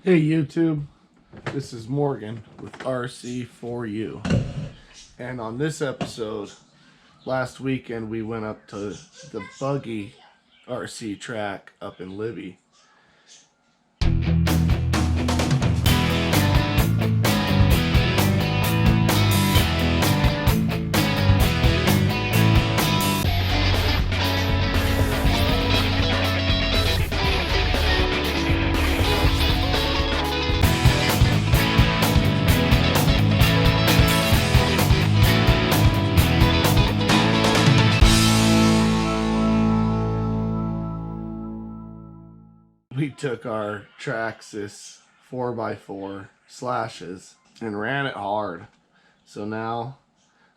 Hey YouTube, this is Morgan with RC4U, and on this episode, last weekend we went up to the Buggy RC track up in Libby. We took our Traxxas 4x4 slashes and ran it hard. So now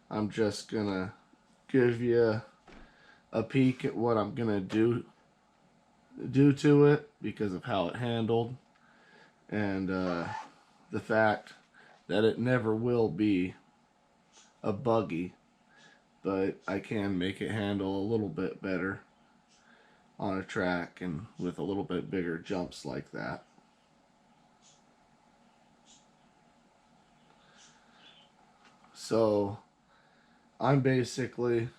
I'm just gonna give you a peek at what I'm gonna do to it because of how it handled and the fact that it never will be a buggy, but I can make it handle a little bit better on a track and with a little bit bigger jumps like that. So I'm basically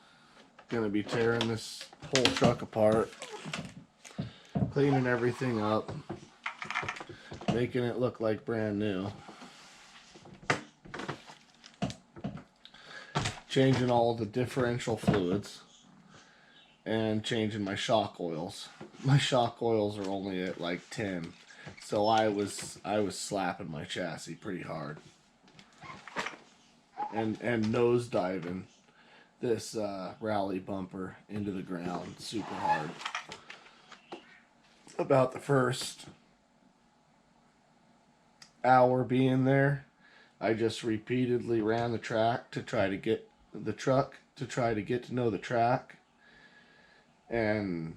going to be tearing this whole truck apart, cleaning everything up, making it look like brand new, changing all the differential fluids, and changing my shock oils. My shock oils are only at like 10, so I was slapping my chassis pretty hard and nose diving this rally bumper into the ground super hard. About the first hour being there, I just repeatedly ran the track to try to get the truck to try to get to know the track. And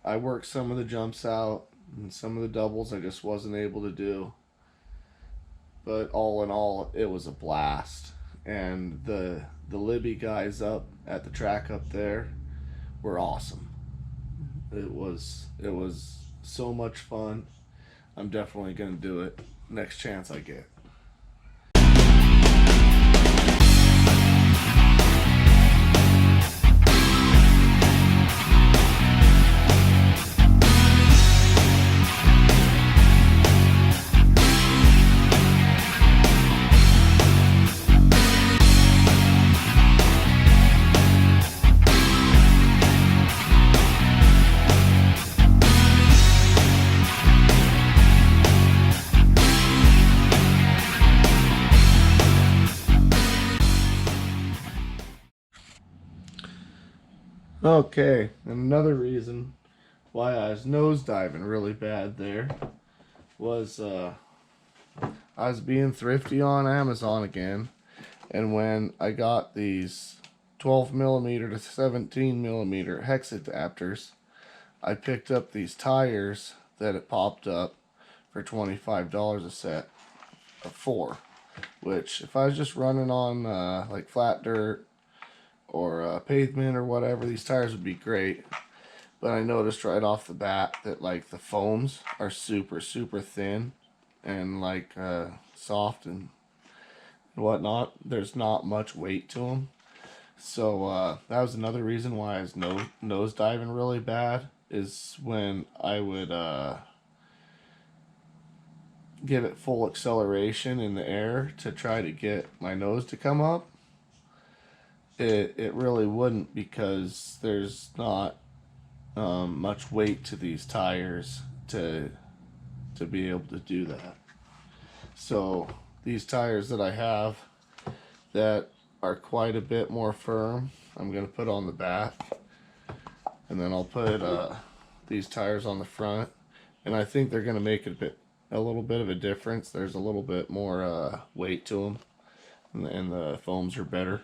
I worked some of the jumps out and some of the doubles I just wasn't able to do. But all in all, it was a blast. And the Libby guys up at the track up there were awesome. It was so much fun. I'm definitely going to do it next chance I get. Okay, another reason why I was nosediving really bad there was I was being thrifty on Amazon again, and when I got these 12mm to 17mm hex adapters, I picked up these tires that it popped up for $25 a set of 4, which if I was just running on like flat dirt or pavement or whatever, these tires would be great. But I noticed right off the bat that like the foams are super thin and like soft and whatnot. There's not much weight to them. So that was another reason why I was nose diving really bad, is when I would give it full acceleration in the air to try to get my nose to come up. It really wouldn't, because there's not much weight to these tires to be able to do that. So these tires that I have that are quite a bit more firm, I'm going to put on the back, and then I'll put these tires on the front, and I think they're going to make it a little bit of a difference. There's a little bit more weight to them, and the foams are better.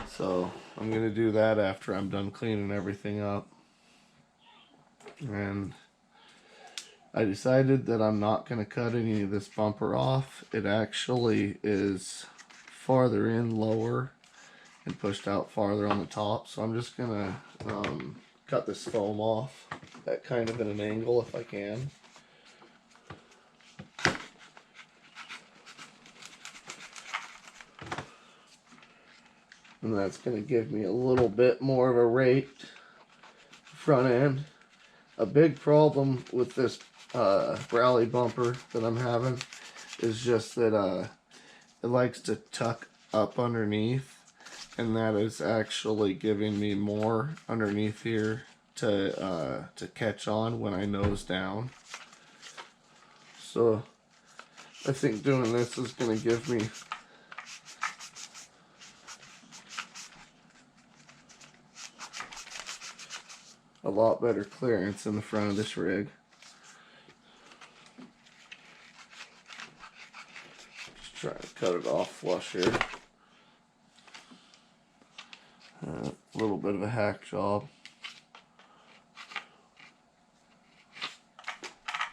So I'm going to do that after I'm done cleaning everything up. And I decided that I'm not going to cut any of this bumper off. It actually is farther in lower and pushed out farther on the top. So I'm just going to cut this foam off at kind of at an angle if I can. and that's going to give me a little bit more of a raked front end. A big problem with this rally bumper that I'm having is just that it likes to tuck up underneath, and that is actually giving me more underneath here to catch on when I nose down. So I think doing this is going to give me a lot better clearance in the front of this rig. Just trying to cut it off flush here. A little bit of a hack job.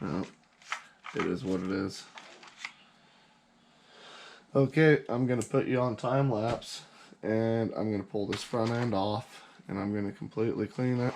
No, it is what it is. Okay, I'm going to put you on time lapse, and I'm going to pull this front end off, and I'm going to completely clean it.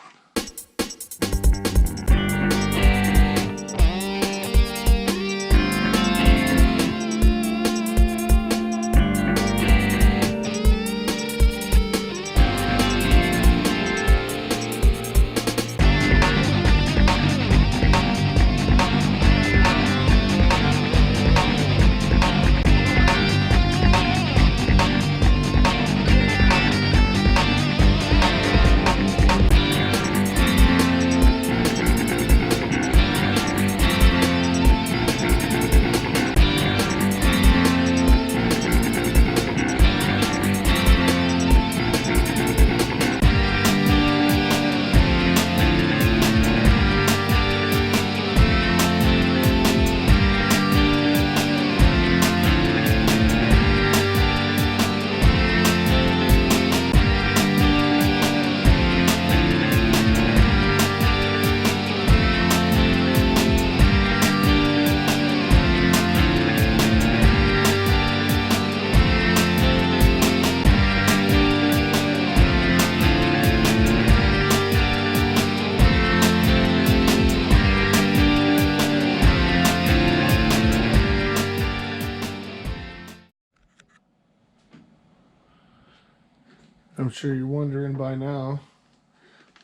I'm sure you're wondering by now,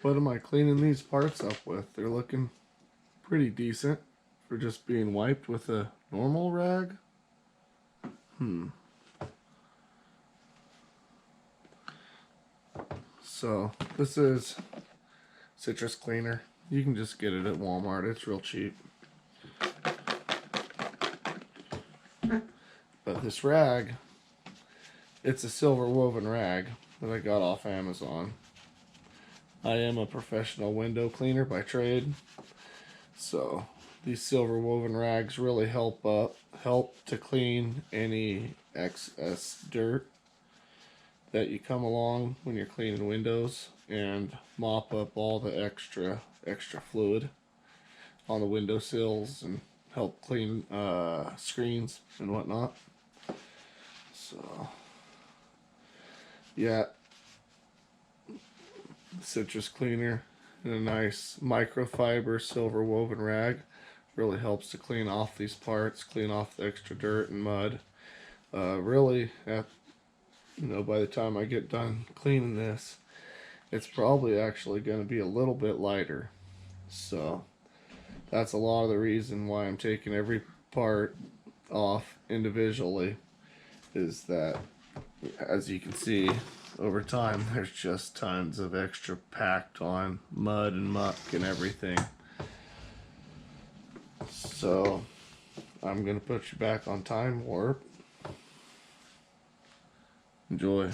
what am I cleaning these parts up with? They're looking pretty decent for just being wiped with a normal rag. So this is citrus cleaner. You can just get it at Walmart. It's real cheap. But this rag, it's a silver woven rag that I got off Amazon. I am a professional window cleaner by trade, so these silver woven rags really help to clean any excess dirt that you come along when you're cleaning windows, and mop up all the extra fluid on the windowsills and help clean screens and whatnot. So yeah, citrus cleaner and a nice microfiber silver woven rag really helps to clean off these parts, clean off the extra dirt and mud. Really, by the time I get done cleaning this, it's probably actually going to be a little bit lighter. So that's a lot of the reason why I'm taking every part off individually, is that, as you can see, over time there's just tons of extra packed on mud and muck and everything. So I'm gonna put you back on time warp. Enjoy.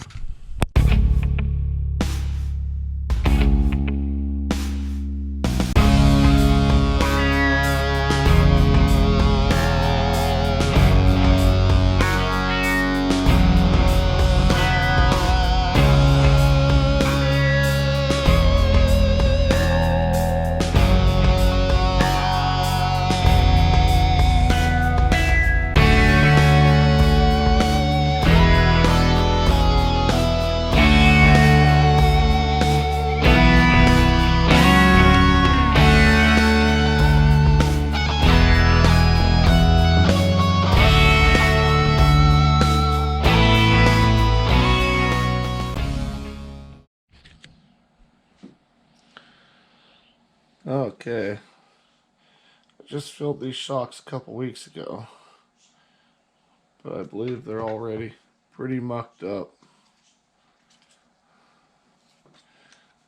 Okay. I just filled these shocks a couple weeks ago, but I believe they're already pretty mucked up.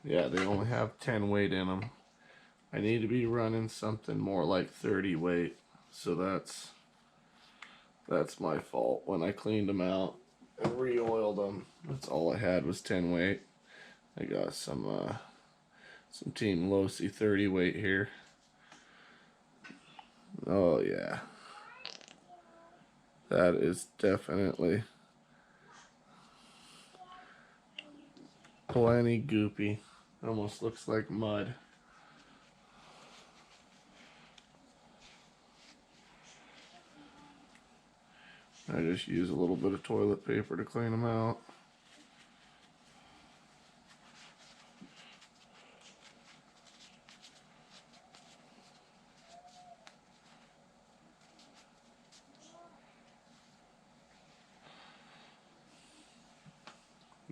Yeah, they only have 10 weight in them. I need to be running something more like 30 weight, so that's my fault. When I cleaned them out and re-oiled them, that's all I had was 10 weight. I got some Team Losi 30 weight here. Oh yeah, that is definitely plenty goopy. Almost looks like mud. I just use a little bit of toilet paper to clean them out.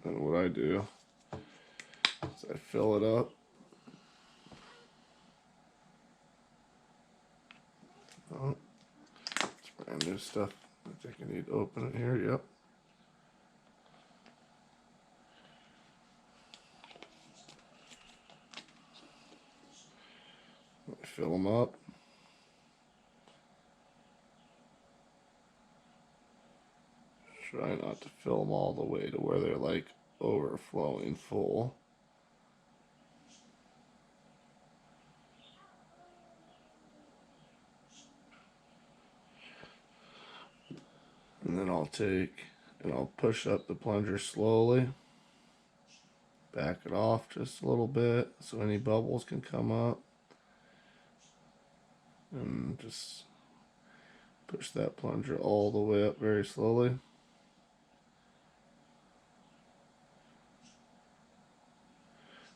Then what I do is I fill it up. Oh, it's brand new stuff. I think I need to open it here. Yep. I fill them up. Try not to fill them all the way to where they're like overflowing full. And then I'll take and I'll push up the plunger slowly. Back it off just a little bit so any bubbles can come up. And just push that plunger all the way up very slowly.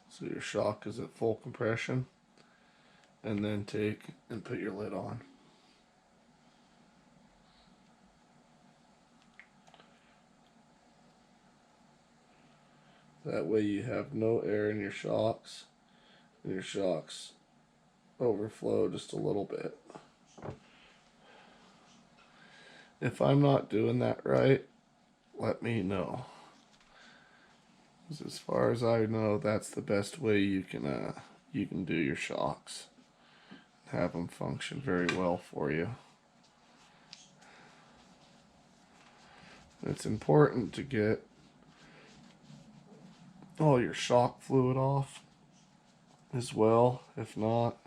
So your shock is at full compression. And then take and put your lid on. That way you have no air in your shocks, and your shocks overflow just a little bit. If I'm not doing that right, let me know. As far as I know, that's the best way you can do your shocks. Have them function very well for you. It's important to get all your shock fluid off as well. If not,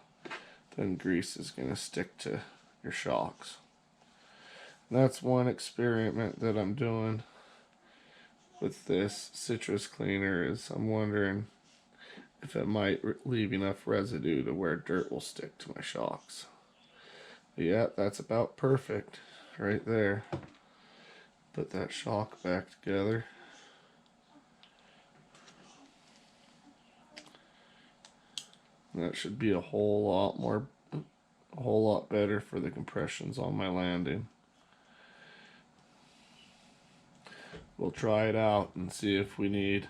then grease is going to stick to your shocks. And that's one experiment that I'm doing with this citrus cleaner, is I'm wondering if it might leave enough residue to where dirt will stick to my shocks. But yeah, that's about perfect right there. Put that shock back together. And that should be a whole lot better for the compressions on my landing. We'll try it out and see if we need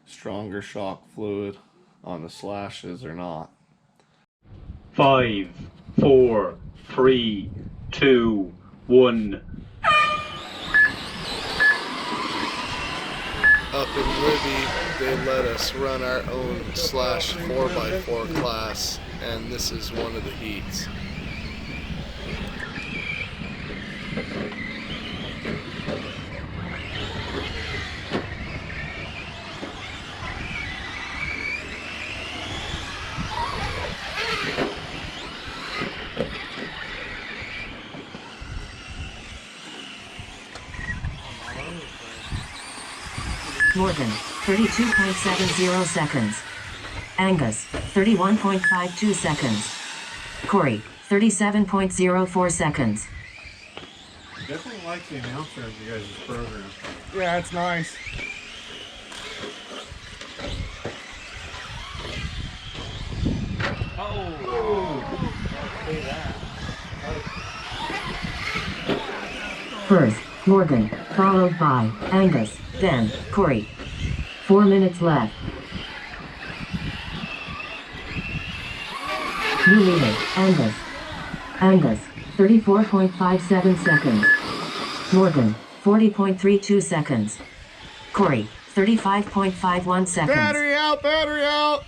stronger shock fluid on the slashes or not. 5, 4, 3, 2, 1. Up in Libby, they let us run our own /4x4 class, and this is one of the heats. Morgan, 32.70 seconds. Angus, 31.52 seconds. Corey, 37.04 seconds. Definitely like the announcer of you guys' program. Yeah, it's nice. First, Morgan, followed by Angus, then Corey. 4 minutes left. New leader, Angus. Angus, 34.57 seconds. Morgan, 40.32 seconds. Corey, 35.51 seconds. Battery out, battery out.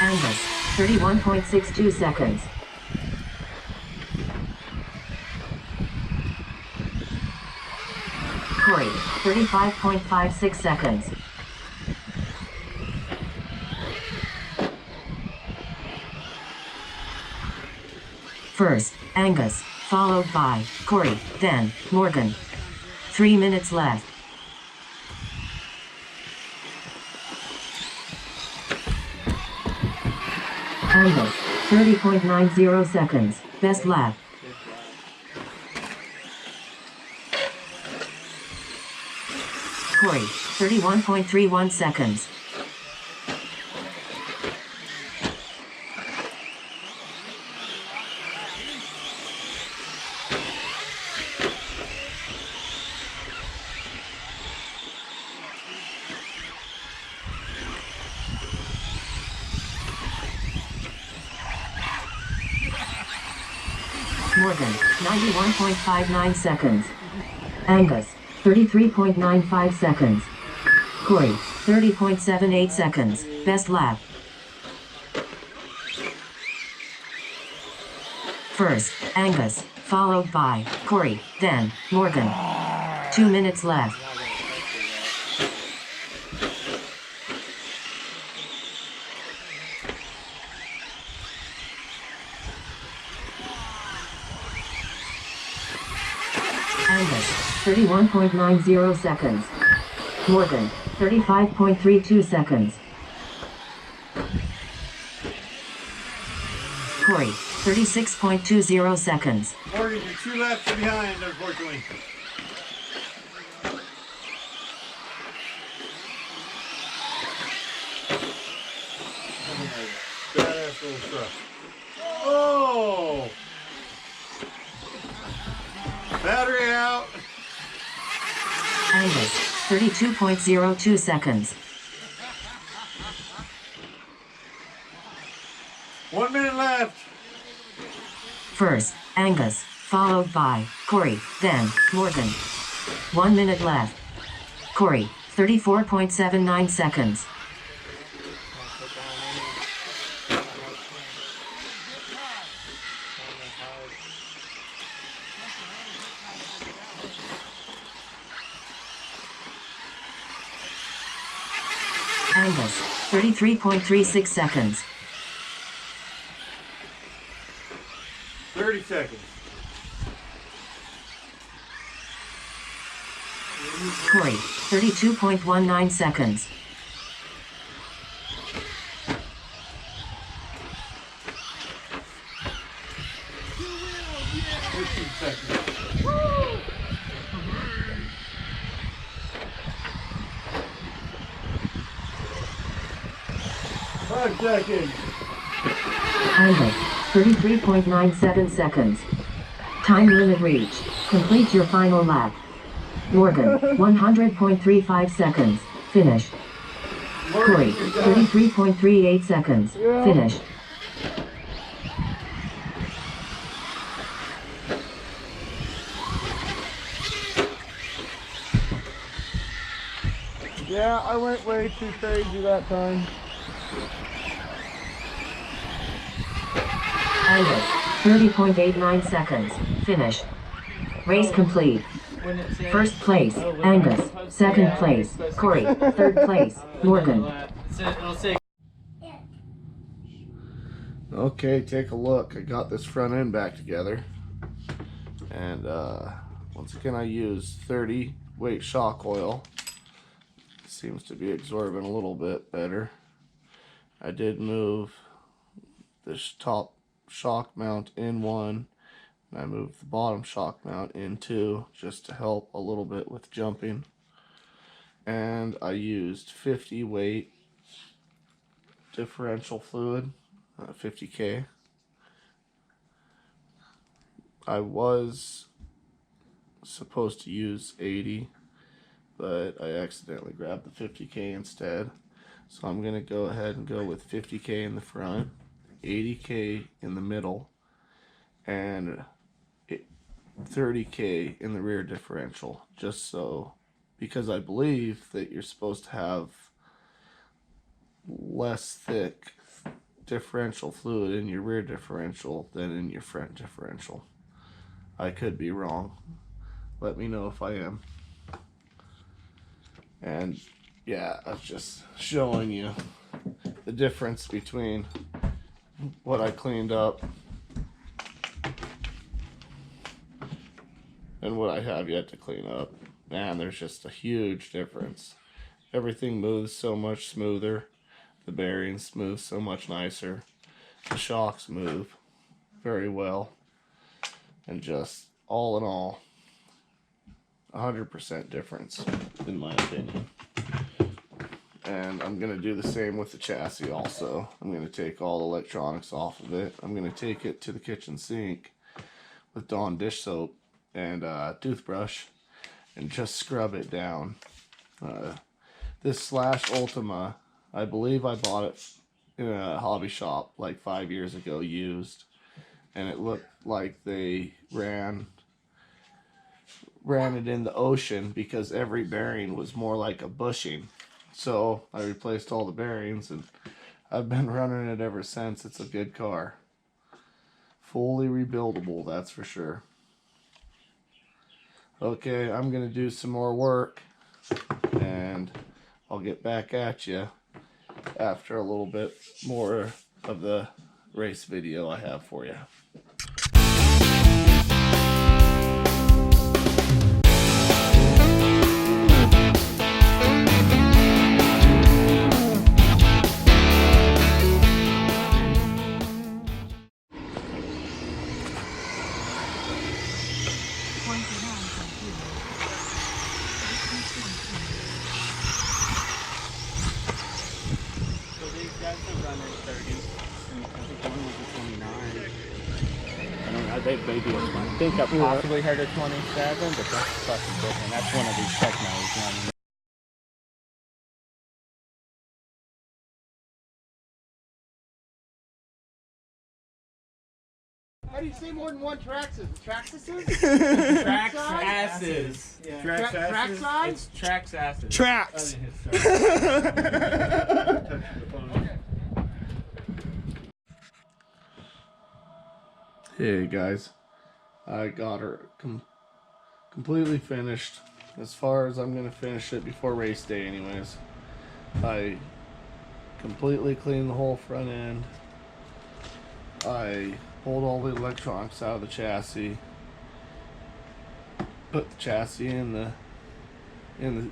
Angus, 31.62 seconds. Corey, 35.56 seconds. First, Angus, followed by Corey, then Morgan. 3 minutes left. Angus, 30.90 seconds. Best lap. Corey, 31.31 seconds. Morgan, 91.59 seconds. Angus, 33.95 seconds. Corey, 30.78 seconds. Best lap. First, Angus, followed by Corey, then Morgan. 2 minutes left. Angus, 31.90 seconds. Morgan, 35.32 seconds. Corey, 36.20 seconds. Morgan, you're 2 laps behind, unfortunately. Badass little truck. Oh! Battery out. Angus, 32.02 seconds. 1 minute left. First, Angus, followed by Corey, then Morgan. 1 minute left. Corey, 34.79 seconds. Angus, 33.36 seconds. 30 seconds. Corey, 32.19 seconds. Seconds. Angus, 33.97 seconds. Time limit reached. Complete your final lap. Morgan, 100.35 seconds. Finish. Corey, 33.38 seconds. Finish. Yeah, I went way too crazy that time. Angus, 30.89 seconds. Finish. Race complete. First place, Angus. Second place, Corey. Third place, Morgan. Okay, take a look. I got this front end back together. And once again, I used 30 weight shock oil. Seems to be absorbing a little bit better. I did move this top shock mount in one, and I moved the bottom shock mount in two, just to help a little bit with jumping. And I used 50 weight differential fluid, 50K. I was supposed to use 80, but I accidentally grabbed the 50K instead. So I'm going to go ahead and go with 50K in the front, 80K in the middle, and 30K in the rear differential, just so, because I believe that you're supposed to have less thick differential fluid in your rear differential than in your front differential. I could be wrong. Let me know if I am. And yeah, I was just showing you the difference between what I cleaned up and what I have yet to clean up. Man, there's just a huge difference. Everything moves so much smoother. The bearings move so much nicer. The shocks move very well. And just all in all, 100% difference in my opinion. And I'm going to do the same with the chassis also. I'm going to take all the electronics off of it. I'm going to take it to the kitchen sink with Dawn dish soap and a toothbrush and just scrub it down. This Slash Ultima, I believe I bought it in a hobby shop like 5 years ago used, and it looked like they ran it in the ocean because every bearing was more like a bushing. So I replaced all the bearings and I've been running it ever since. It's a good car. Fully rebuildable, that's for sure. Okay, I'm going to do some more work and I'll get back at you after a little bit more of the race video I have for you. I think I possibly heard a 27, but that's fucking different. That's one of these technos running. How do you say more than one Traxxas? Traxxases? Traxxas. Yeah. Traxxas? It's Traxxas. Tracks! Hey guys, I got her completely finished as far as I'm going to finish it before race day anyways. I completely cleaned the whole front end. I pulled all the electronics out of the chassis, put the chassis in the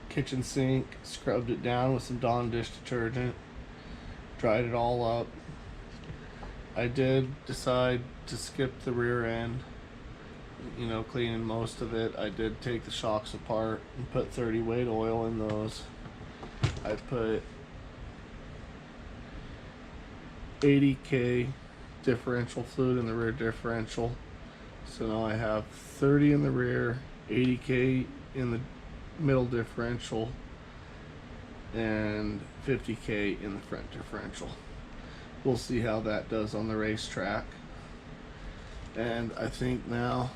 kitchen sink, scrubbed it down with some Dawn dish detergent, dried it all up. I did decide to skip the rear end, you know, cleaning most of it. I did take the shocks apart and put 30 weight oil in those. I put 80K differential fluid in the rear differential. So now I have 30 in the rear, 80K in the middle differential, and 50K in the front differential. We'll see how that does on the racetrack. And I think now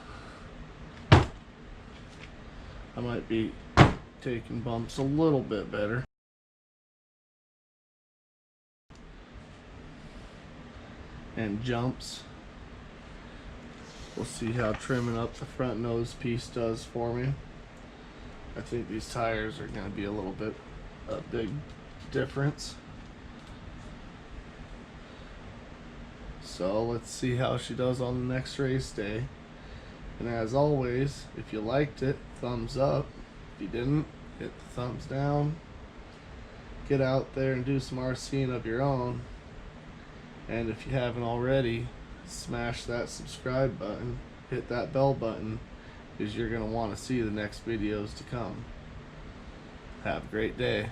I might be taking bumps a little bit better. And jumps. We'll see how trimming up the front nose piece does for me. I think these tires are going to be a big difference. So let's see how she does on the next race day. And as always, if you liked it, thumbs up. If you didn't, hit the thumbs down. Get out there and do some RCing of your own. And if you haven't already, smash that subscribe button, hit that bell button, because you're going to want to see the next videos to come. Have a great day.